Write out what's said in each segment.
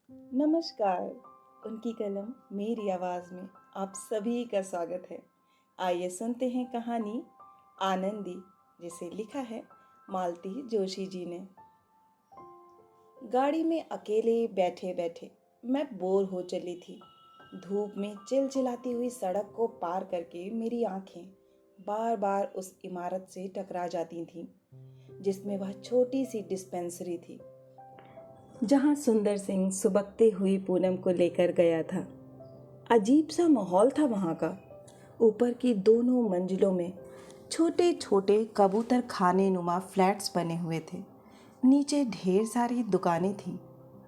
नमस्कार। उनकी कलम मेरी आवाज़ में आप सभी का स्वागत है। आइए सुनते हैं कहानी आनंदी, जिसे लिखा है मालती जोशी जी ने। गाड़ी में अकेले बैठे बैठे मैं बोर हो चली थी। धूप में चिलचिलाती हुई सड़क को पार करके मेरी आंखें बार बार उस इमारत से टकरा जाती थीं, जिसमें वह छोटी सी डिस्पेंसरी थी जहां सुंदर सिंह सुबकते हुई पूनम को लेकर गया था। अजीब सा माहौल था वहां का। ऊपर की दोनों मंजिलों में छोटे छोटे कबूतर खाने नुमा फ्लैट्स बने हुए थे। नीचे ढेर सारी दुकानें थीं।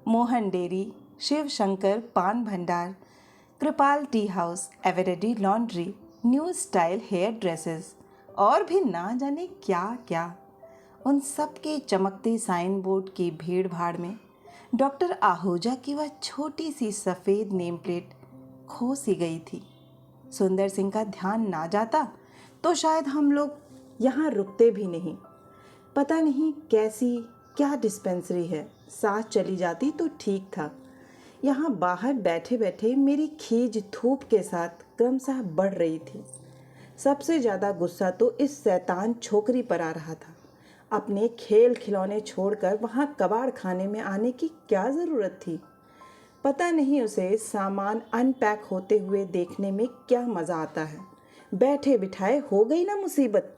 Mohan dairy, Shiv Shankar Paan Bhandar, Kripal tea house, Eveready laundry, new style hair dressers और भी ना जाने क्या क्या। उन सब के चमकते साइन बोर्ड की भीड़ भाड़ में डॉक्टर आहूजा की वह छोटी सी सफ़ेद नेम प्लेट खो सी गई थी। सुंदर सिंह का ध्यान ना जाता तो शायद हम लोग यहाँ रुकते भी नहीं। पता नहीं कैसी क्या डिस्पेंसरी है, सांस चली जाती तो ठीक था। यहाँ बाहर बैठे बैठे मेरी खीज धूप के साथ क्रमशः बढ़ रही थी। सबसे ज़्यादा गुस्सा तो इस शैतान छोकरी पर आ रहा था। अपने खेल खिलौने छोड़कर वहाँ कबाड़ खाने में आने की क्या ज़रूरत थी। पता नहीं उसे सामान अनपैक होते हुए देखने में क्या मज़ा आता है। बैठे बिठाए हो गई ना मुसीबत।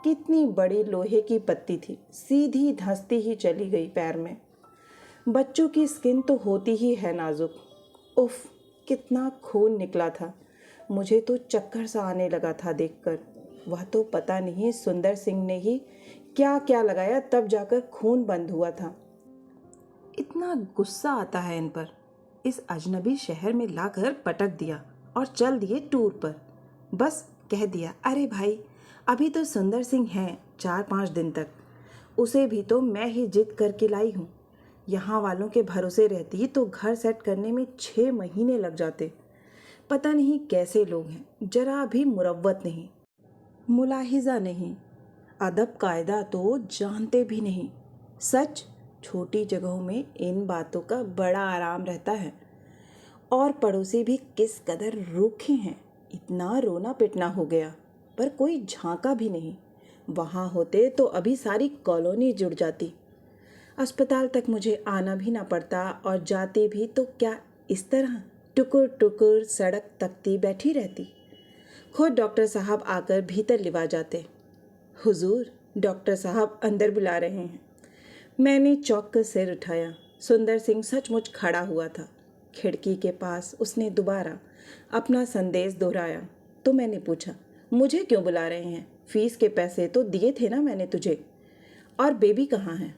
कितनी बड़ी लोहे की पत्ती थी, सीधी धंसती ही चली गई पैर में। बच्चों की स्किन तो होती ही है नाजुक। उफ, कितना खून निकला था। मुझे तो चक्कर सा आने लगा था देखकर। वह तो पता नहीं सुंदर सिंह ने ही क्या क्या लगाया, तब जाकर खून बंद हुआ था। इतना गुस्सा आता है इन पर। इस अजनबी शहर में लाकर पटक दिया और चल दिए टूर पर। बस कह दिया, अरे भाई अभी तो सुंदर सिंह हैं 4-5 दिन तक। उसे भी तो मैं ही जिद करके लाई हूँ। यहाँ वालों के भरोसे रहती तो घर सेट करने में 6 महीने लग जाते। पता नहीं कैसे लोग हैं, जरा भी मुरव्वत नहीं, मुलाहिजा नहीं, अदब कायदा तो जानते भी नहीं। सच, छोटी जगहों में इन बातों का बड़ा आराम रहता है। और पड़ोसी भी किस कदर रूखे हैं। इतना रोना पिटना हो गया, पर कोई झांका भी नहीं। वहाँ होते तो अभी सारी कॉलोनी जुड़ जाती। अस्पताल तक मुझे आना भी ना पड़ता, और जाती भी तो क्या इस तरह टुकुर टुकुर सड़क तकती बैठी रहती। खुद डॉक्टर साहब आकर भीतर लिवा जाते। हुजूर, डॉक्टर साहब अंदर बुला रहे हैं। मैंने चौंक कर सिर उठाया। सुंदर सिंह सचमुच खड़ा हुआ था। खिड़की के पास उसने दोबारा अपना संदेश दोहराया तो मैंने पूछा, मुझे क्यों बुला रहे हैं? फीस के पैसे तो दिए थे ना मैंने तुझे। और बेबी कहाँ है?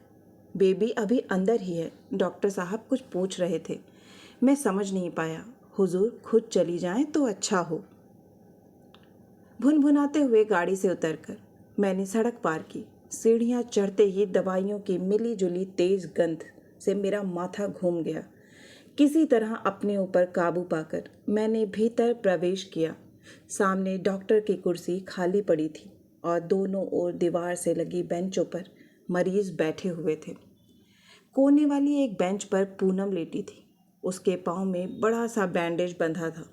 बेबी अभी अंदर ही है। डॉक्टर साहब कुछ पूछ रहे थे, मैं समझ नहीं पाया। हुजूर खुद चली जाएं तो अच्छा हो। भुनभुनाते हुए गाड़ी से उतरकर मैंने सड़क पार की। सीढ़ियाँ चढ़ते ही दवाइयों की मिली जुली तेज गंध से मेरा माथा घूम गया। किसी तरह अपने ऊपर काबू पाकर मैंने भीतर प्रवेश किया। सामने डॉक्टर की कुर्सी खाली पड़ी थी और दोनों ओर दीवार से लगी बेंचों पर मरीज बैठे हुए थे। कोने वाली एक बेंच पर पूनम लेटी थी। उसके पाँव में बड़ा सा बैंडेज बंधा था।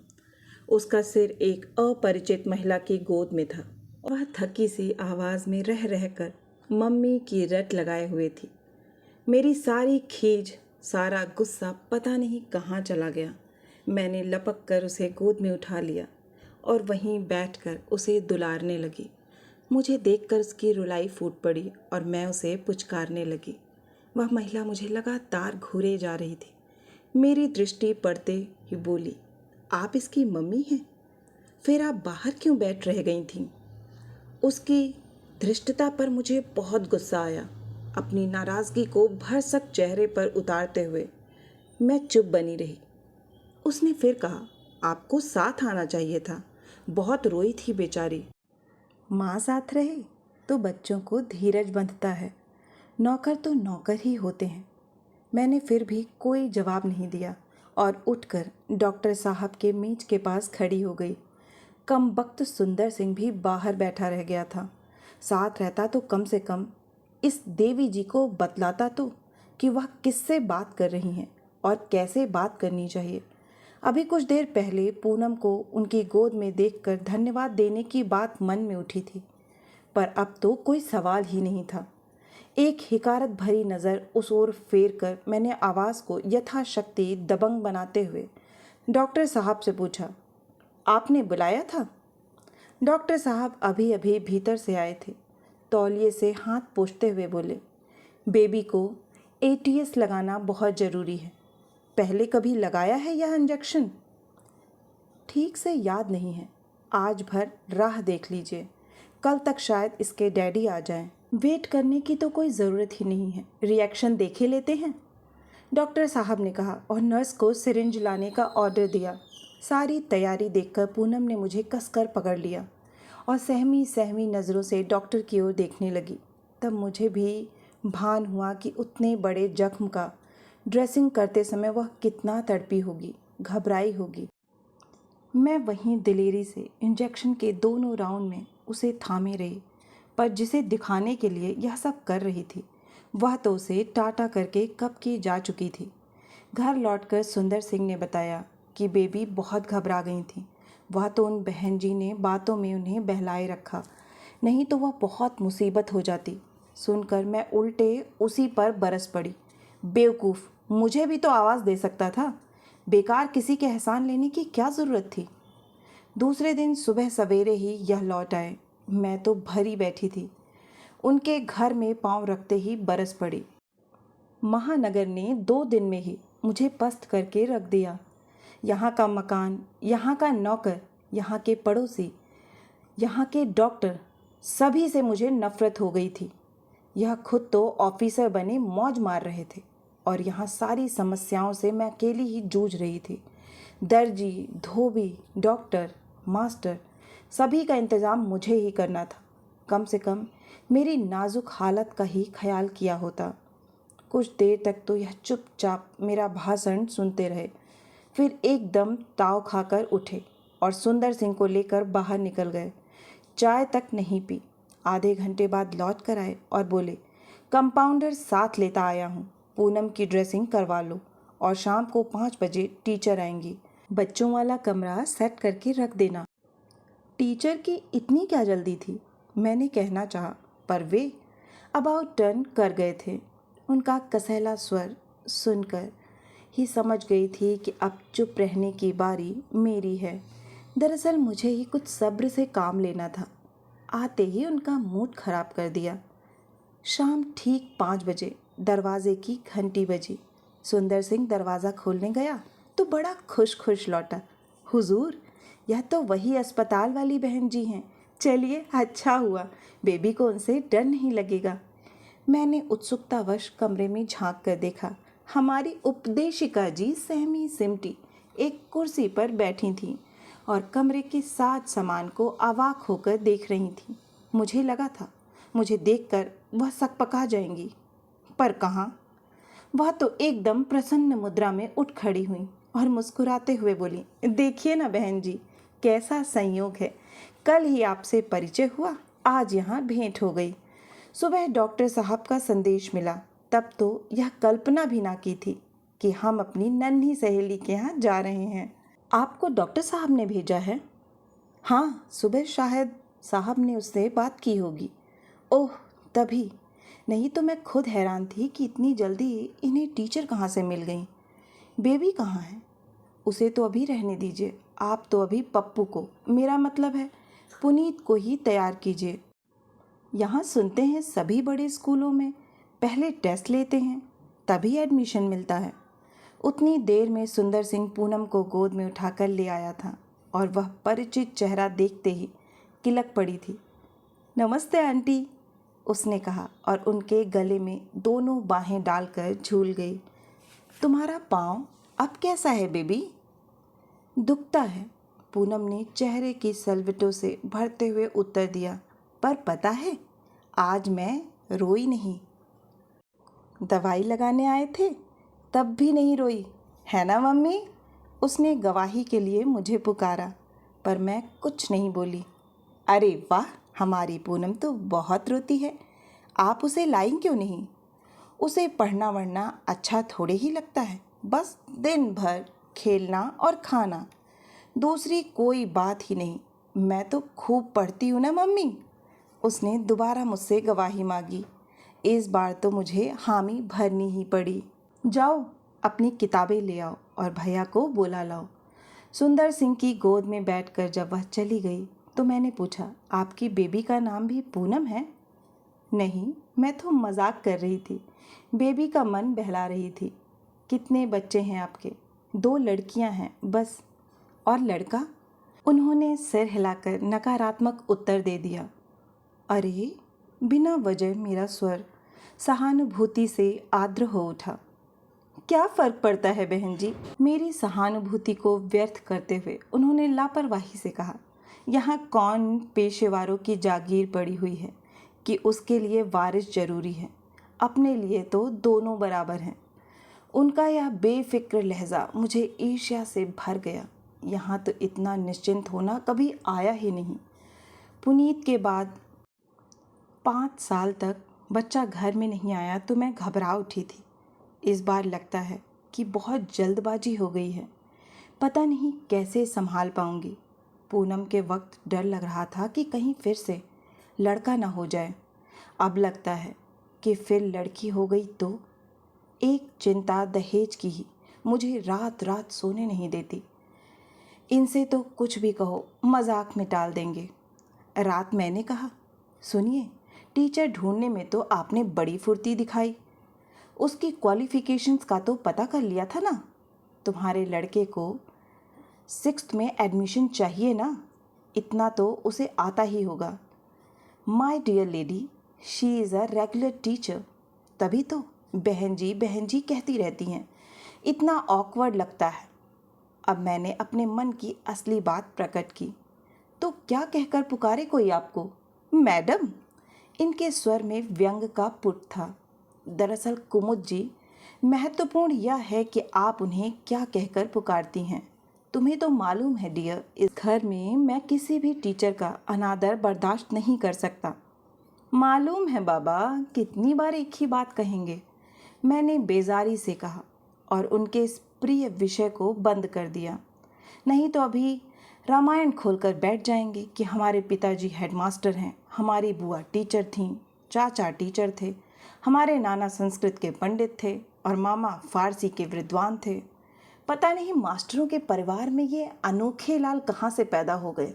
उसका सिर एक अपरिचित महिला की गोद में था। वह थकी सी आवाज़ में रह रहकर मम्मी की रट लगाए हुए थी। मेरी सारी खीज, सारा गुस्सा पता नहीं कहाँ चला गया। मैंने लपक कर उसे गोद में उठा लिया और वहीं बैठकर उसे दुलारने लगी। मुझे देखकर उसकी रुलाई फूट पड़ी और मैं उसे पुचकारने लगी। वह महिला मुझे लगातार घूरे जा रही थी। मेरी दृष्टि पड़ते ही बोली, आप इसकी मम्मी हैं? फिर आप बाहर क्यों बैठ रह गई थीं? उसकी धृष्टता पर मुझे बहुत गुस्सा आया। अपनी नाराज़गी को भरसक चेहरे पर उतारते हुए मैं चुप बनी रही। उसने फिर कहा, आपको साथ आना चाहिए था। बहुत रोई थी बेचारी। माँ साथ रहे तो बच्चों को धीरज बंधता है। नौकर तो नौकर ही होते हैं। मैंने फिर भी कोई जवाब नहीं दिया और उठकर डॉक्टर साहब के मेज के पास खड़ी हो गई। कमबख्त सुंदर सिंह भी बाहर बैठा रह गया था। साथ रहता तो कम से कम इस देवी जी को बतलाता तो कि वह किससे बात कर रही हैं। और कैसे बात करनी चाहिए। अभी कुछ देर पहले पूनम को उनकी गोद में देखकर धन्यवाद देने की बात मन में उठी थी, पर अब तो कोई सवाल ही नहीं था। एक हिकारत भरी नज़र उस ओर फेर कर मैंने आवाज़ को यथाशक्ति दबंग बनाते हुए डॉक्टर साहब से पूछा, आपने बुलाया था? डॉक्टर साहब अभी अभी भीतर से आए थे। तौलिए से हाथ पोंछते हुए बोले, बेबी को एटीएस लगाना बहुत ज़रूरी है। पहले कभी लगाया है यह इंजेक्शन? ठीक से याद नहीं है। आज भर राह देख लीजिए, कल तक शायद इसके डैडी आ जाएं। वेट करने की तो कोई ज़रूरत ही नहीं है, रिएक्शन देखे लेते हैं, डॉक्टर साहब ने कहा और नर्स को सिरिंज लाने का ऑर्डर दिया। सारी तैयारी देखकर पूनम ने मुझे कसकर पकड़ लिया और सहमी सहमी नज़रों से डॉक्टर की ओर देखने लगी। तब मुझे भी भान हुआ कि उतने बड़े जख्म का ड्रेसिंग करते समय वह कितना तड़पी होगी, घबराई होगी। मैं वहीं दिलेरी से इंजेक्शन के दोनों राउंड में उसे थामे रही, पर जिसे दिखाने के लिए यह सब कर रही थी वह तो उसे टाटा करके कब की जा चुकी थी। घर लौटकर सुंदर सिंह ने बताया कि बेबी बहुत घबरा गई थी। वह तो उन बहन जी ने बातों में उन्हें बहलाए रखा, नहीं तो वह बहुत मुसीबत हो जाती। सुनकर मैं उल्टे उसी पर बरस पड़ी। बेवकूफ़, मुझे भी तो आवाज़ दे सकता था। बेकार किसी के एहसान लेने की क्या ज़रूरत थी। दूसरे दिन सुबह सवेरे ही यह लौट आए। मैं तो भरी बैठी थी। उनके घर में पांव रखते ही बरस पड़ी। महानगर ने 2 दिन में ही मुझे पस्त करके रख दिया। यहाँ का मकान, यहाँ का नौकर, यहाँ के पड़ोसी, यहाँ के डॉक्टर, सभी से मुझे नफ़रत हो गई थी। यह खुद तो ऑफिसर बने मौज मार रहे थे और यहाँ सारी समस्याओं से मैं अकेली ही जूझ रही थी। दर्जी, धोबी, डॉक्टर, मास्टर, सभी का इंतज़ाम मुझे ही करना था। कम से कम मेरी नाजुक हालत का ही ख्याल किया होता। कुछ देर तक तो यह चुपचाप मेरा भाषण सुनते रहे, फिर एकदम ताव खाकर उठे और सुंदर सिंह को लेकर बाहर निकल गए। चाय तक नहीं पी। आधे घंटे बाद लौट कर आए और बोले, कंपाउंडर साथ लेता आया हूँ, पूनम की ड्रेसिंग करवा लो और शाम को 5 बजे टीचर आएंगी। बच्चों वाला कमरा सेट करके रख देना। टीचर की इतनी क्या जल्दी थी, मैंने कहना चाहा, पर वे अबाउट टर्न कर गए थे। उनका कसैला स्वर सुनकर ही समझ गई थी कि अब चुप रहने की बारी मेरी है। दरअसल मुझे ही कुछ सब्र से काम लेना था। आते ही उनका मूड खराब कर दिया। शाम ठीक 5 बजे दरवाजे की घंटी बजी। सुंदर सिंह दरवाज़ा खोलने गया तो बड़ा खुश लौटा। हुजूर, यह तो वही अस्पताल वाली बहन जी हैं। चलिए, अच्छा हुआ, बेबी को उनसे डर नहीं लगेगा। मैंने उत्सुकतावश कमरे में झांक कर देखा। हमारी उपदेशिका जी सहमी सिमटी एक कुर्सी पर बैठी थीं और कमरे के साज सामान को अवाक होकर देख रही थीं। मुझे लगा था मुझे देखकर वह सकपका जाएंगी, पर कहाँ। वह तो एकदम प्रसन्न मुद्रा में उठ खड़ी हुई और मुस्कुराते हुए बोली, देखिए ना बहन जी, कैसा संयोग है, कल ही आपसे परिचय हुआ, आज यहाँ भेंट हो गई। सुबह डॉक्टर साहब का संदेश मिला, तब तो यह कल्पना भी ना की थी कि हम अपनी नन्ही सहेली के यहाँ जा रहे हैं। आपको डॉक्टर साहब ने भेजा है? हाँ, सुबह शायद साहब ने उससे बात की होगी। ओह, तभी। नहीं तो मैं खुद हैरान थी कि इतनी जल्दी इन्हें टीचर कहाँ से मिल गई। बेबी कहाँ है? उसे तो अभी रहने दीजिए। आप तो अभी पप्पू को, मेरा मतलब है पुनीत को ही तैयार कीजिए। यहाँ सुनते हैं सभी बड़े स्कूलों में पहले टेस्ट लेते हैं, तभी एडमिशन मिलता है। उतनी देर में सुंदर सिंह पूनम को गोद में उठाकर ले आया था और वह परिचित चेहरा देखते ही किलक पड़ी थी। नमस्ते आंटी, उसने कहा और उनके गले में दोनों बाहें डालकर झूल गई। तुम्हारा पाँव अब कैसा है बेबी? दुखता है, पूनम ने चेहरे की सलवटों से भरते हुए उत्तर दिया, पर पता है आज मैं रोई नहीं। दवाई लगाने आए थे तब भी नहीं रोई, है ना मम्मी? उसने गवाही के लिए मुझे पुकारा, पर मैं कुछ नहीं बोली। अरे वाह, हमारी पूनम तो बहुत रोती है, आप उसे लाइन क्यों नहीं? उसे पढ़ना वढ़ना अच्छा थोड़े ही लगता है, बस दिन भर खेलना और खाना, दूसरी कोई बात ही नहीं। मैं तो खूब पढ़ती हूँ ना मम्मी। उसने दोबारा मुझसे गवाही मांगी। इस बार तो मुझे हामी भरनी ही पड़ी। जाओ अपनी किताबें ले आओ और भैया को बुला लाओ। सुंदर सिंह की गोद में बैठकर जब वह चली गई तो मैंने पूछा, आपकी बेबी का नाम भी पूनम है? नहीं, मैं तो मजाक कर रही थी। बेबी का मन बहला रही थी। कितने बच्चे हैं आपके? 2 लड़कियां हैं बस। और लड़का? उन्होंने सिर हिलाकर नकारात्मक उत्तर दे दिया। अरे, बिना वजह मेरा स्वर सहानुभूति से आर्द्र हो उठा। क्या फर्क पड़ता है बहन जी? मेरी सहानुभूति को व्यर्थ करते हुए उन्होंने लापरवाही से कहा, यहाँ कौन पेशेवारों की जागीर पड़ी हुई है कि उसके लिए वारिस जरूरी है। अपने लिए तो दोनों बराबर हैं। उनका यह बेफिक्र लहजा मुझे ईर्ष्या से भर गया। यहाँ तो इतना निश्चिंत होना कभी आया ही नहीं। पुनीत के बाद 5 साल तक बच्चा घर में नहीं आया तो मैं घबरा उठी थी। इस बार लगता है कि बहुत जल्दबाजी हो गई है। पता नहीं कैसे संभाल पाऊंगी। पूनम के वक्त डर लग रहा था कि कहीं फिर से लड़का ना हो जाए। अब लगता है कि फिर लड़की हो गई तो। एक चिंता दहेज की ही मुझे रात रात सोने नहीं देती। इनसे तो कुछ भी कहो मजाक में टाल देंगे। रात मैंने कहा, सुनिए, टीचर ढूंढने में तो आपने बड़ी फुर्ती दिखाई। उसकी क्वालिफिकेशंस का तो पता कर लिया था ना। तुम्हारे लड़के को 6th में एडमिशन चाहिए ना, इतना तो उसे आता ही होगा। My dear lady, she is a regular teacher. तभी तो बहन जी कहती रहती हैं। इतना ऑकवर्ड लगता है। अब मैंने अपने मन की असली बात प्रकट की। तो क्या कहकर पुकारे कोई आपको? मैडम। इनके स्वर में व्यंग का पुट था। दरअसल कुमुद जी, महत्वपूर्ण यह है कि आप उन्हें क्या कहकर पुकारती हैं। तुम्हें तो मालूम है डियर, इस घर में मैं किसी भी टीचर का अनादर बर्दाश्त नहीं कर सकता। मालूम है बाबा, कितनी बार एक ही बात कहेंगे, मैंने बेजारी से कहा और उनके इस प्रिय विषय को बंद कर दिया। नहीं तो अभी रामायण खोलकर बैठ जाएंगे कि हमारे पिताजी हेडमास्टर हैं, हमारी बुआ टीचर थीं, चाचा टीचर थे, हमारे नाना संस्कृत के पंडित थे और मामा फारसी के विद्वान थे। पता नहीं मास्टरों के परिवार में ये अनोखे लाल कहाँ से पैदा हो गए।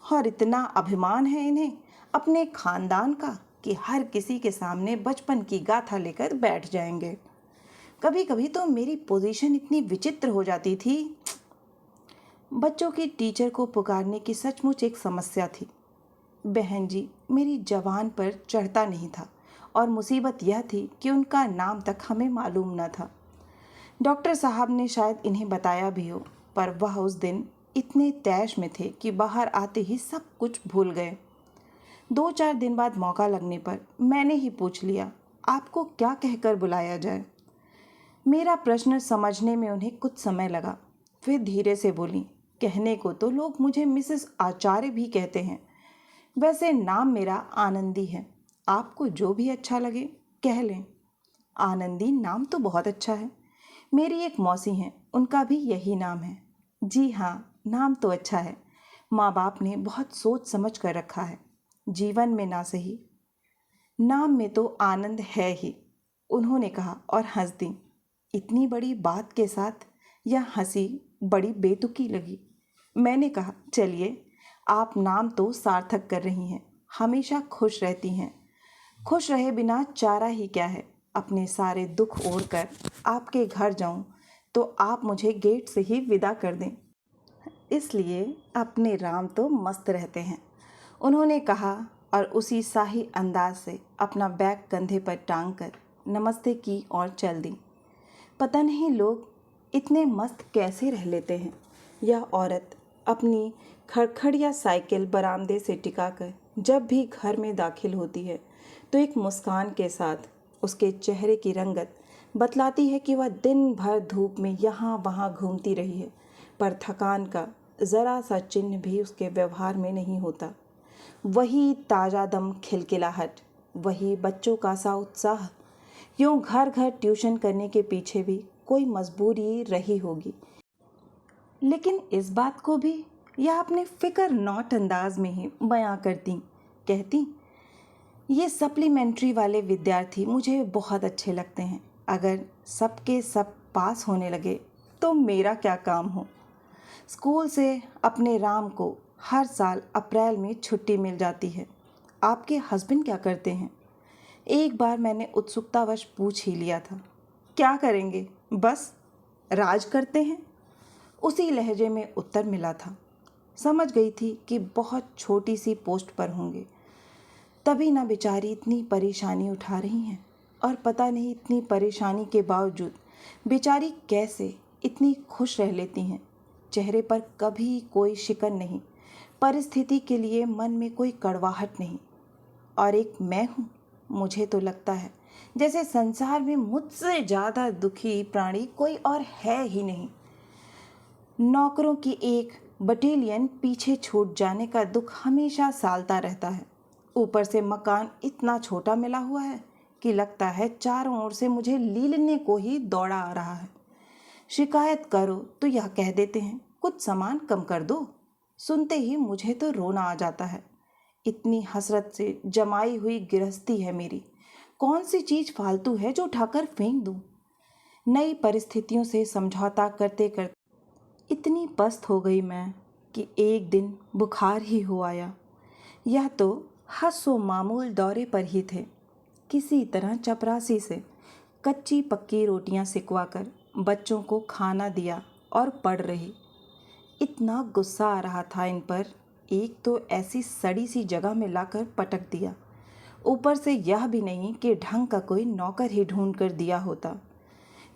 और इतना अभिमान है इन्हें अपने खानदान का कि हर किसी के सामने बचपन की गाथा लेकर बैठ जाएंगे। कभी कभी तो मेरी पोजीशन इतनी विचित्र हो जाती थी। बच्चों की टीचर को पुकारने की सचमुच एक समस्या थी। बहन जी, मेरी जबान पर चढ़ता नहीं था और मुसीबत यह थी कि उनका नाम तक हमें मालूम न था। डॉक्टर साहब ने शायद इन्हें बताया भी हो, पर वह उस दिन इतने तैश में थे कि बाहर आते ही सब कुछ भूल गए। 2-4 दिन बाद मौका लगने पर मैंने ही पूछ लिया, आपको क्या कहकर बुलाया जाए। मेरा प्रश्न समझने में उन्हें कुछ समय लगा। फिर धीरे से बोली, कहने को तो लोग मुझे मिसेस आचार्य भी कहते हैं। वैसे नाम मेरा आनंदी है। आपको जो भी अच्छा लगे कह लें। आनंदी नाम तो बहुत अच्छा है। मेरी एक मौसी हैं, उनका भी यही नाम है। जी हाँ, नाम तो अच्छा है। माँ बाप ने बहुत सोच समझ कर रखा है। जीवन में ना सही, नाम में तो आनंद है ही, उन्होंने कहा और हंस दी। इतनी बड़ी बात के साथ यह हंसी बड़ी बेतुकी लगी। मैंने कहा, चलिए, आप नाम तो सार्थक कर रही हैं, हमेशा खुश रहती हैं। खुश रहे बिना चारा ही क्या है। अपने सारे दुख ओढ़ कर आपके घर जाऊं तो आप मुझे गेट से ही विदा कर दें। इसलिए अपने राम तो मस्त रहते हैं, उन्होंने कहा और उसी शाही अंदाज से अपना बैग कंधे पर टांग कर नमस्ते की और चल दी। पता नहीं लोग इतने मस्त कैसे रह लेते हैं। यह औरत अपनी खड़खड़िया साइकिल बरामदे से टिकाकर जब भी घर में दाखिल होती है तो एक मुस्कान के साथ उसके चेहरे की रंगत बतलाती है कि वह दिन भर धूप में यहाँ वहाँ घूमती रही है, पर थकान का ज़रा सा चिन्ह भी उसके व्यवहार में नहीं होता। वही ताज़ा दम खिलखिलाहट, वही बच्चों का सा उत्साह। यूँ घर घर ट्यूशन करने के पीछे भी कोई मजबूरी रही होगी। लेकिन इस बात को भी यह अपने फिक्र नॉट अंदाज में ही बयां करती, कहती, ये सप्लीमेंट्री वाले विद्यार्थी मुझे बहुत अच्छे लगते हैं। अगर सबके सब पास होने लगे तो मेरा क्या काम हो। स्कूल से अपने राम को हर साल अप्रैल में छुट्टी मिल जाती है। आपके हस्बैंड क्या करते हैं? एक बार मैंने उत्सुकतावश पूछ ही लिया था। क्या करेंगे, बस राज करते हैं। उसी लहजे में उत्तर मिला था। समझ गई थी कि बहुत छोटी सी पोस्ट पर होंगे, तभी ना बेचारी इतनी परेशानी उठा रही हैं। और पता नहीं इतनी परेशानी के बावजूद बेचारी कैसे इतनी खुश रह लेती हैं। चेहरे पर कभी कोई शिकन नहीं, परिस्थिति के लिए मन में कोई कड़वाहट नहीं। और एक मैं हूँ, मुझे तो लगता है जैसे संसार में मुझसे ज़्यादा दुखी प्राणी कोई और है ही नहीं। नौकरों की एक बटालियन पीछे छूट जाने का दुख हमेशा सालता रहता है। ऊपर से मकान इतना छोटा मिला हुआ है कि लगता है चारों ओर से मुझे लीलने को ही दौड़ा आ रहा है। शिकायत करो तो यह कह देते हैं कुछ सामान कम कर दो। सुनते ही मुझे तो रोना आ जाता है। इतनी हसरत से जमाई हुई गृहस्थी है मेरी, कौन सी चीज़ फालतू है जो उठाकर फेंक दूँ। नई परिस्थितियों से समझौता करते करते इतनी पस्त हो गई मैं कि एक दिन बुखार ही हो आया। यह तो हस्सो मामूल दौरे पर ही थे। किसी तरह चपरासी से कच्ची पक्की रोटियां सिकवा कर बच्चों को खाना दिया और पढ़ रही। इतना गुस्सा आ रहा था इन पर, एक तो ऐसी सड़ी सी जगह में लाकर पटक दिया, ऊपर से यह भी नहीं कि ढंग का कोई नौकर ही ढूंढ कर दिया होता।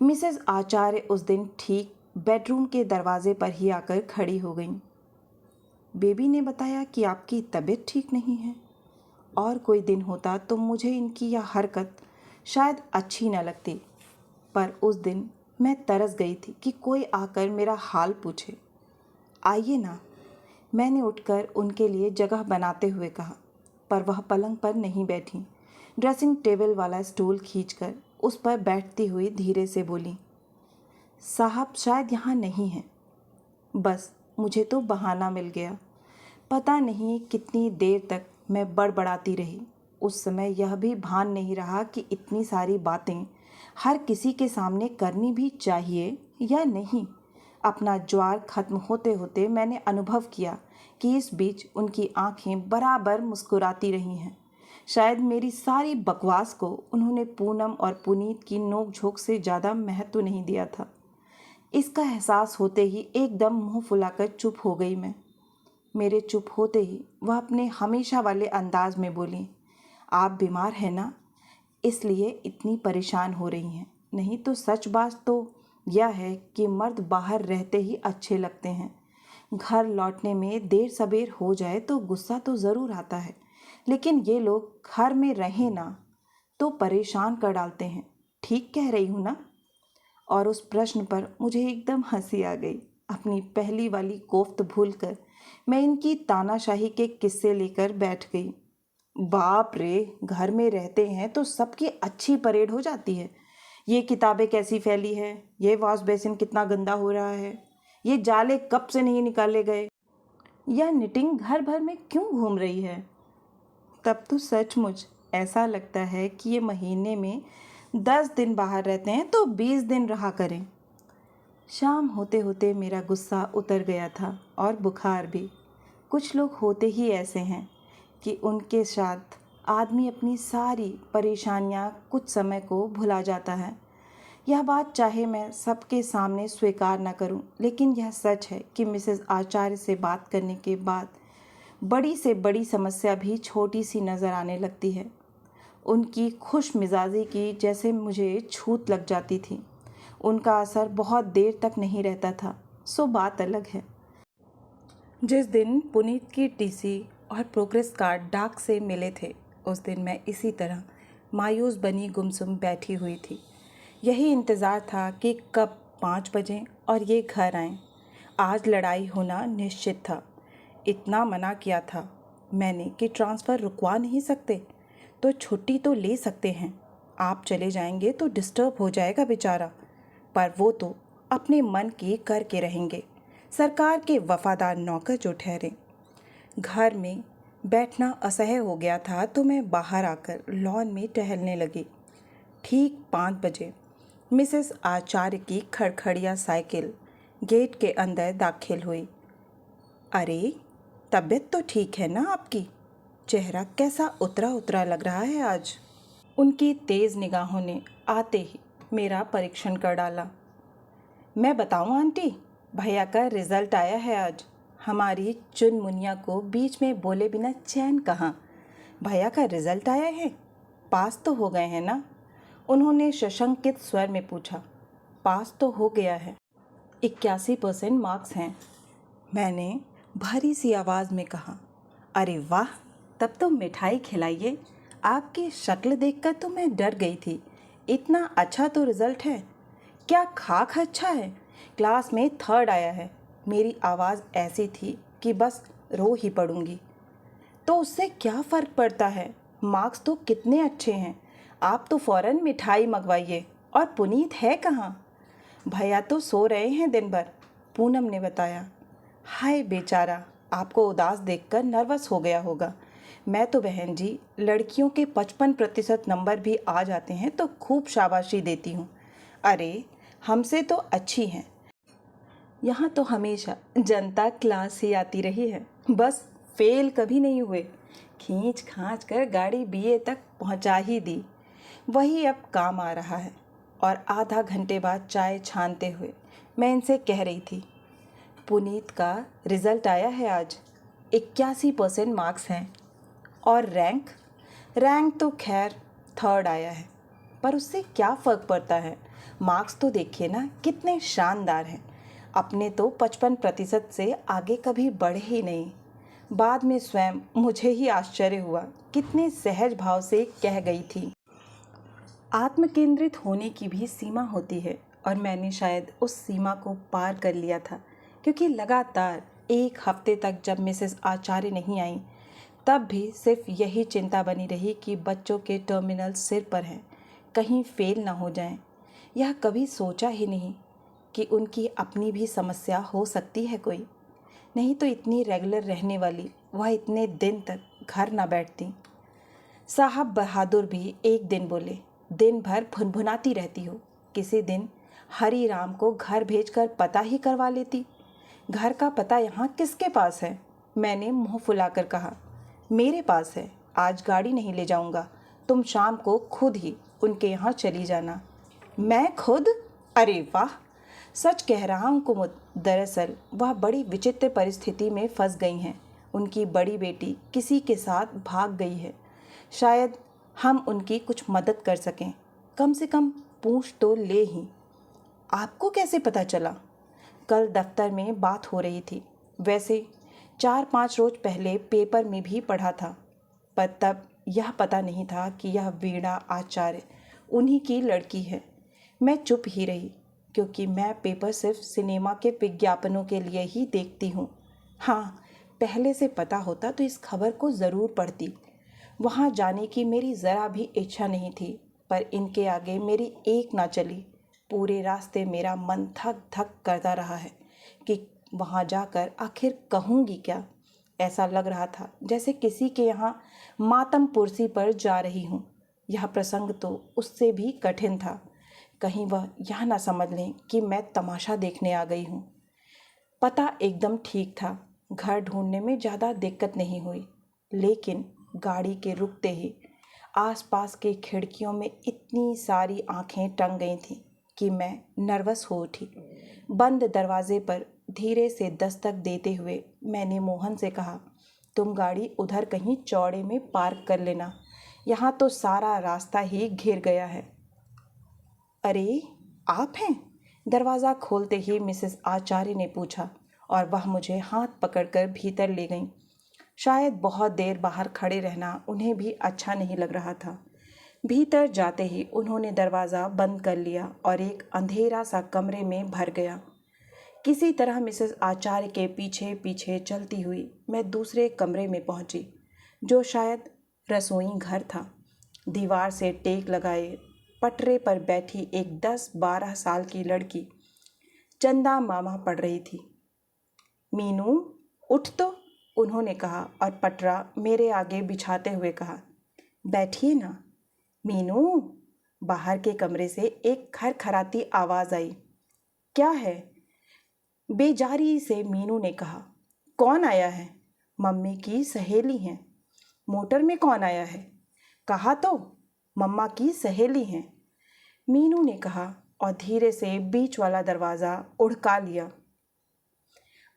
मिसेस आचार्य उस दिन ठीक बेडरूम के दरवाजे पर ही आकर खड़ी हो गईं। बेबी ने बताया कि आपकी तबीयत ठीक नहीं है। और कोई दिन होता तो मुझे इनकी यह हरकत शायद अच्छी न लगती, पर उस दिन मैं तरस गई थी कि कोई आकर मेरा हाल पूछे। आइए ना, मैंने उठकर उनके लिए जगह बनाते हुए कहा, पर वह पलंग पर नहीं बैठी। ड्रेसिंग टेबल वाला स्टूल खींचकर उस पर बैठती हुई धीरे से बोली, साहब शायद यहाँ नहीं है। बस मुझे तो बहाना मिल गया। पता नहीं कितनी देर तक मैं बड़बड़ाती रही। उस समय यह भी भान नहीं रहा कि इतनी सारी बातें हर किसी के सामने करनी भी चाहिए या नहीं। अपना ज्वार खत्म होते होते मैंने अनुभव किया कि इस बीच उनकी आंखें बराबर मुस्कुराती रही हैं। शायद मेरी सारी बकवास को उन्होंने पूनम और पुनीत की नोक-झोंक से ज़्यादा महत्व नहीं दिया था। इसका एहसास होते ही एकदम मुंह फुलाकर चुप हो गई मैं। मेरे चुप होते ही वह अपने हमेशा वाले अंदाज में बोली, आप बीमार हैं ना, इसलिए इतनी परेशान हो रही हैं। नहीं तो सच बात तो यह है कि मर्द बाहर रहते ही अच्छे लगते हैं। घर लौटने में देर सबेर हो जाए तो गुस्सा तो ज़रूर आता है, लेकिन ये लोग घर में रहें ना तो परेशान कर डालते हैं। ठीक कह रही हूँ ना? और उस प्रश्न पर मुझे एकदम हंसी आ गई। अपनी पहली वाली कोफ्त भूलकर मैं इनकी तानाशाही के किस्से लेकर बैठ गई। बाप रे, घर में रहते हैं तो सबकी अच्छी परेड हो जाती है। ये किताबें कैसी फैली है, ये वॉश बेसिन कितना गंदा हो रहा है, ये जाले कब से नहीं निकाले गए, यह निटिंग घर भर में क्यों घूम रही है। तब तो सचमुच ऐसा लगता है कि ये महीने में 10 दिन बाहर रहते हैं तो 20 दिन रहा करें। शाम होते होते मेरा गुस्सा उतर गया था और बुखार भी। कुछ लोग होते ही ऐसे हैं कि उनके साथ आदमी अपनी सारी परेशानियां कुछ समय को भुला जाता है। यह बात चाहे मैं सबके सामने स्वीकार न करूं, लेकिन यह सच है कि मिसेस आचार्य से बात करने के बाद बड़ी से बड़ी समस्या भी छोटी सी नज़र आने लगती है। उनकी खुश मिजाजी की जैसे मुझे छूत लग जाती थी। उनका असर बहुत देर तक नहीं रहता था, सो बात अलग है। जिस दिन पुनीत की टीसी और प्रोग्रेस कार्ड डाक से मिले थे, उस दिन मैं इसी तरह मायूस बनी गुमसुम बैठी हुई थी। यही इंतज़ार था कि कब 5 बजें और ये घर आएं। आज लड़ाई होना निश्चित था। इतना मना किया था मैंने कि ट्रांसफ़र रुकवा नहीं सकते तो छुट्टी तो ले सकते हैं। आप चले जाएंगे तो डिस्टर्ब हो जाएगा बेचारा। पर वो तो अपने मन की करके रहेंगे, सरकार के वफादार नौकर जो ठहरे। घर में बैठना असह्य हो गया था तो मैं बाहर आकर लॉन में टहलने लगी। ठीक 5 बजे मिसेस आचार्य की खड़खड़िया साइकिल गेट के अंदर दाखिल हुई। अरे, तबीयत तो ठीक है ना आपकी? चेहरा कैसा उतरा उतरा लग रहा है आज। उनकी तेज़ निगाहों ने आते ही मेरा परीक्षण कर डाला। मैं बताऊं आंटी, भैया का रिजल्ट आया है आज। हमारी चुनमुनिया को बीच में बोले बिना चैन कहाँ। भैया का रिजल्ट आया है, पास तो हो गए हैं ना? उन्होंने सशंकित स्वर में पूछा। पास तो हो गया है, 81% मार्क्स हैं, मैंने भारी सी आवाज़ में कहा। अरे वाह, तब तो मिठाई खिलाइए। आपकी शक्ल देखकर तो मैं डर गई थी। इतना अच्छा तो रिजल्ट है। क्या खाक अच्छा है, क्लास में 3rd आया है। मेरी आवाज़ ऐसी थी कि बस रो ही पड़ूंगी। तो उससे क्या फ़र्क पड़ता है, मार्क्स तो कितने अच्छे हैं। आप तो फ़ौरन मिठाई मंगवाइए। और पुनीत है कहाँ? भैया तो सो रहे हैं दिन भर, पूनम ने बताया। हाय बेचारा, आपको उदास देखकर नर्वस हो गया होगा। मैं तो बहन जी, लड़कियों के 55% नंबर भी आ जाते हैं तो खूब शाबाशी देती हूँ। अरे, हमसे तो अच्छी हैं। यहाँ तो हमेशा जनता क्लास ही आती रही है, बस फेल कभी नहीं हुए। खींच खांच कर गाड़ी बीए तक पहुँचा ही दी। वही अब काम आ रहा है। और आधा घंटे बाद चाय छानते हुए मैं इनसे कह रही थी, पुनीत का रिज़ल्ट आया है आज, 81% मार्क्स हैं। और रैंक रैंक तो खैर 3rd आया है, पर उससे क्या फ़र्क पड़ता है। मार्क्स तो देखिए ना, कितने शानदार हैं। अपने तो 55% से आगे कभी बढ़े ही नहीं। बाद में स्वयं मुझे ही आश्चर्य हुआ, कितने सहज भाव से कह गई थी। आत्मकेंद्रित होने की भी सीमा होती है, और मैंने शायद उस सीमा को पार कर लिया था, क्योंकि लगातार 1 हफ्ते तक जब मिसेस आचार्य नहीं आई, तब भी सिर्फ यही चिंता बनी रही कि बच्चों के टर्मिनल सिर पर हैं, कहीं फेल ना हो जाएं। यह कभी सोचा ही नहीं कि उनकी अपनी भी समस्या हो सकती है कोई। नहीं तो इतनी रेगुलर रहने वाली वह इतने दिन तक घर ना बैठती। साहब बहादुर भी एक दिन बोले, दिन भर भुनभुनाती रहती हो। किसी दिन हरी राम को घर भेजकर पता ही करवा लेती। घर का पता यहाँ किसके पास है? मैंने मुंह फुलाकर कहा, मेरे पास है। आज गाड़ी नहीं ले जाऊंगा, तुम शाम को खुद ही उनके यहाँ चली जाना। मैं खुद? अरे वाह, सच कह रहा हूँ कुमुद। दरअसल वह बड़ी विचित्र परिस्थिति में फंस गई हैं। उनकी बड़ी बेटी किसी के साथ भाग गई है। शायद हम उनकी कुछ मदद कर सकें, कम से कम पूछ तो ले ही। आपको कैसे पता चला? कल दफ्तर में बात हो रही थी। वैसे 4-5 रोज पहले पेपर में भी पढ़ा था, पर तब यह पता नहीं था कि यह वीणा आचार्य उन्हीं की लड़की है। मैं चुप ही रही, क्योंकि मैं पेपर सिर्फ सिनेमा के विज्ञापनों के लिए ही देखती हूँ। हाँ, पहले से पता होता तो इस खबर को ज़रूर पढ़ती। वहाँ जाने की मेरी ज़रा भी इच्छा नहीं थी, पर इनके आगे मेरी एक ना चली। पूरे रास्ते मेरा मन धक धक करता रहा है कि वहाँ जाकर आखिर कहूँगी क्या। ऐसा लग रहा था जैसे किसी के यहाँ मातम पुरसी पर जा रही हूँ। यह प्रसंग तो उससे भी कठिन था। कहीं वह यह ना समझ लें कि मैं तमाशा देखने आ गई हूँ। पता एकदम ठीक था। घर ढूंढने में ज़्यादा दिक्कत नहीं हुई, लेकिन गाड़ी के रुकते ही आसपास के खिड़कियों में इतनी सारी आंखें टंग गई थीं कि मैं नर्वस हो उठी। बंद दरवाजे पर धीरे से दस्तक देते हुए मैंने मोहन से कहा, तुम गाड़ी उधर कहीं चौड़े में पार्क कर लेना, यहाँ तो सारा रास्ता ही घिर गया है। अरे, आप हैं? दरवाज़ा खोलते ही मिसेस आचार्य ने पूछा, और वह मुझे हाथ पकड़कर भीतर ले गईं। शायद बहुत देर बाहर खड़े रहना उन्हें भी अच्छा नहीं लग रहा था। भीतर जाते ही उन्होंने दरवाज़ा बंद कर लिया और एक अंधेरा सा कमरे में भर गया। किसी तरह मिसेस आचार्य के पीछे पीछे चलती हुई मैं दूसरे कमरे में पहुंची, जो शायद रसोई घर था। दीवार से टेक लगाए पटरे पर बैठी एक 10-12 साल की लड़की चंदा मामा पढ़ रही थी। मीनू उठ तो, उन्होंने कहा और पटरा मेरे आगे बिछाते हुए कहा, बैठिए ना। मीनू, बाहर के कमरे से एक खरखराती आवाज़ आई। क्या है? बेजारी से मीनू ने कहा। कौन आया है? मम्मी की सहेली हैं। मोटर में कौन आया है? कहा तो, मम्मा की सहेली हैं, मीनू ने कहा और धीरे से बीच वाला दरवाज़ा उड़का लिया।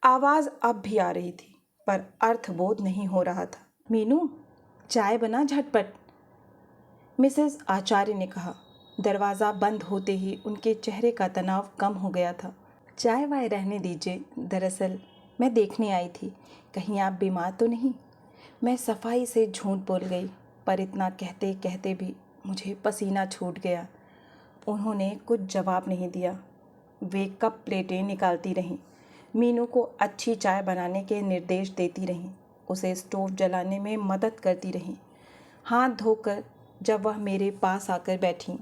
आवाज़ अब भी आ रही थी पर अर्थबोध नहीं हो रहा था। मीनू, चाय बना झटपट, मिसेस आचार्य ने कहा। दरवाज़ा बंद होते ही उनके चेहरे का तनाव कम हो गया था। चाय वाय रहने दीजिए, दरअसल मैं देखने आई थी, कहीं आप बीमार तो नहीं। मैं सफाई से झूठ बोल गई, पर इतना कहते कहते भी मुझे पसीना छूट गया। उन्होंने कुछ जवाब नहीं दिया। वे कप प्लेटें निकालती रहीं, मीनू को अच्छी चाय बनाने के निर्देश देती रहीं, उसे स्टोव जलाने में मदद करती रहीं। हाथ धोकर जब वह मेरे पास आकर बैठी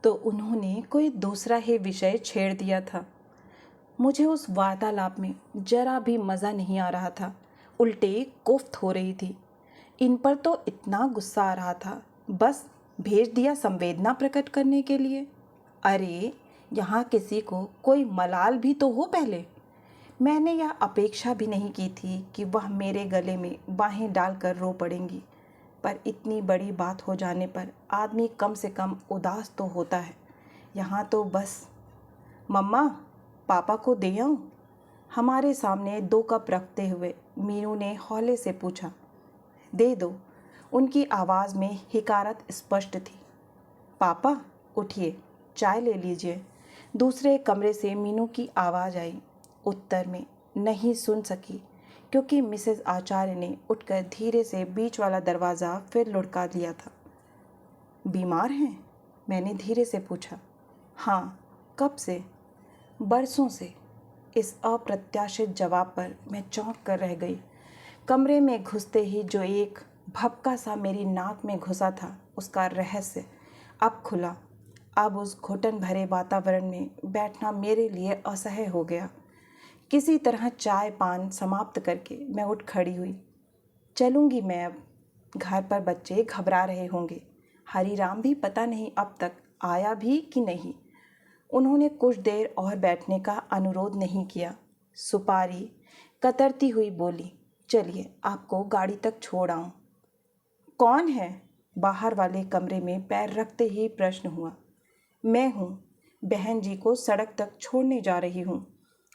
तो उन्होंने कोई दूसरा ही विषय छेड़ दिया था। मुझे उस वार्तालाप में जरा भी मज़ा नहीं आ रहा था, उल्टे कोफ्त हो रही थी। इन पर तो इतना गुस्सा आ रहा था, बस भेज दिया संवेदना प्रकट करने के लिए। अरे, यहाँ किसी को कोई मलाल भी तो हो पहले। मैंने यह अपेक्षा भी नहीं की थी कि वह मेरे गले में बाहें डालकर रो पड़ेंगी, पर इतनी बड़ी बात हो जाने पर आदमी कम से कम उदास तो होता है। यहाँ तो बस, मम्मा, पापा को दे आऊं? हमारे सामने 2 कप रखते हुए मीनू ने हौले से पूछा। दे दो, उनकी आवाज़ में हिकारत स्पष्ट थी। पापा, उठिए, चाय ले लीजिए। दूसरे कमरे से मीनू की आवाज़ आई। उत्तर में नहीं सुन सकी क्योंकि मिसेस आचार्य ने उठकर धीरे से बीच वाला दरवाज़ा फिर लुढ़का दिया था। बीमार हैं? मैंने धीरे से पूछा। हाँ। कब से? बरसों से। इस अप्रत्याशित जवाब पर मैं चौंक कर रह गई। कमरे में घुसते ही जो एक भपका सा मेरी नाक में घुसा था, उसका रहस्य अब खुला। अब उस घुटन भरे वातावरण में बैठना मेरे लिए असह्य हो गया। किसी तरह चाय पान समाप्त करके मैं उठ खड़ी हुई। चलूँगी मैं अब। घर पर बच्चे घबरा रहे होंगे। हरीराम भी पता नहीं अब तक आया भी कि नहीं। उन्होंने कुछ देर और बैठने का अनुरोध नहीं किया। सुपारी कतरती हुई बोली, चलिए आपको गाड़ी तक छोड़ आऊँ। कौन है? बाहर वाले कमरे में पैर रखते ही प्रश्न हुआ। मैं हूँ, बहन जी को सड़क तक छोड़ने जा रही हूँ,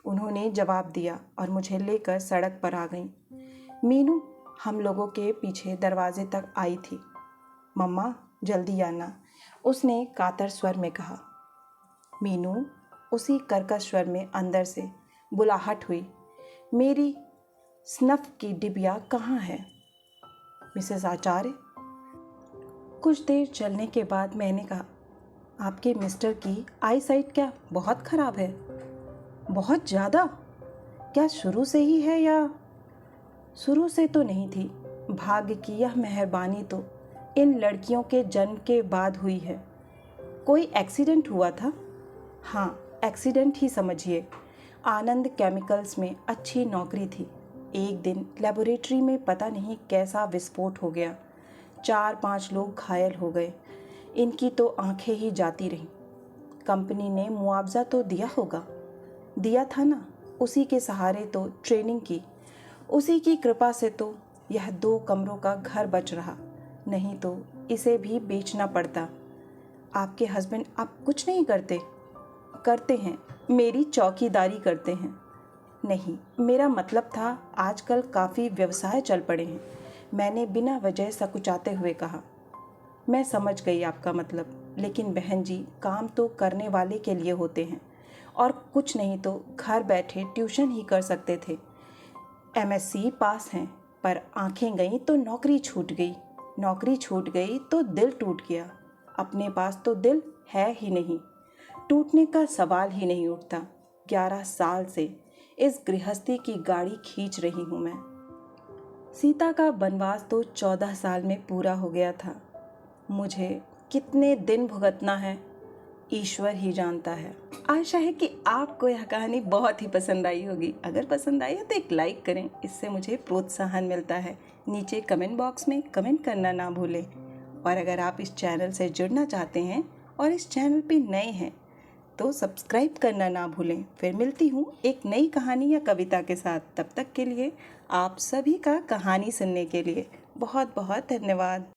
उन्होंने जवाब दिया और मुझे लेकर सड़क पर आ गई। मीनू हम लोगों के पीछे दरवाजे तक आई थी। मम्मा, जल्दी आना, उसने कातर स्वर में कहा। मीनू उसी कर्कश स्वर में अंदर से बुलाहट हुई। मेरी स्नफ की डिबिया कहाँ है? मिसेस आचार्य। कुछ देर चलने के बाद मैंने कहा, आपके मिस्टर की आई साइट क्या बहुत ख़राब है? बहुत ज़्यादा? क्या शुरू से ही है या? शुरू से तो नहीं थी। भाग्य की यह मेहरबानी तो इन लड़कियों के जन्म के बाद हुई है। कोई एक्सीडेंट हुआ था? हाँ, एक्सीडेंट ही समझिए। आनंद केमिकल्स में अच्छी नौकरी थी। एक दिन लेबोरेटरी में पता नहीं कैसा विस्फोट हो गया। 4-5 लोग घायल हो गए। इनकी तो आंखें ही जाती रहीं। कंपनी ने मुआवजा तो दिया होगा। दिया था ना, उसी के सहारे तो ट्रेनिंग की। उसी की कृपा से तो यह 2 कमरों का घर बच रहा, नहीं तो इसे भी बेचना पड़ता। आपके हस्बैंड अब कुछ नहीं करते? करते हैं, मेरी चौकीदारी करते हैं। नहीं, मेरा मतलब था आजकल काफ़ी व्यवसाय चल पड़े हैं, मैंने बिना वजह सकुचाते हुए कहा। मैं समझ गई आपका मतलब, लेकिन बहन जी काम तो करने वाले के लिए होते हैं, और कुछ नहीं तो घर बैठे ट्यूशन ही कर सकते थे। MSc पास हैं, पर आंखें गईं तो नौकरी छूट गई, नौकरी छूट गई तो दिल टूट गया। अपने पास तो दिल है ही नहीं, टूटने का सवाल ही नहीं उठता। 11 साल से इस गृहस्थी की गाड़ी खींच रही हूँ मैं। सीता का वनवास तो 14 साल में पूरा हो गया था। मुझे कितने दिन भुगतना है, ईश्वर ही जानता है। आशा है कि आपको यह कहानी बहुत ही पसंद आई होगी। अगर पसंद आई है तो एक लाइक करें, इससे मुझे प्रोत्साहन मिलता है। नीचे कमेंट बॉक्स में कमेंट करना ना भूलें। और अगर आप इस चैनल से जुड़ना चाहते हैं और इस चैनल पे नए हैं तो सब्सक्राइब करना ना भूलें। फिर मिलती हूँ एक नई कहानी या कविता के साथ। तब तक के लिए आप सभी का कहानी सुनने के लिए बहुत बहुत धन्यवाद।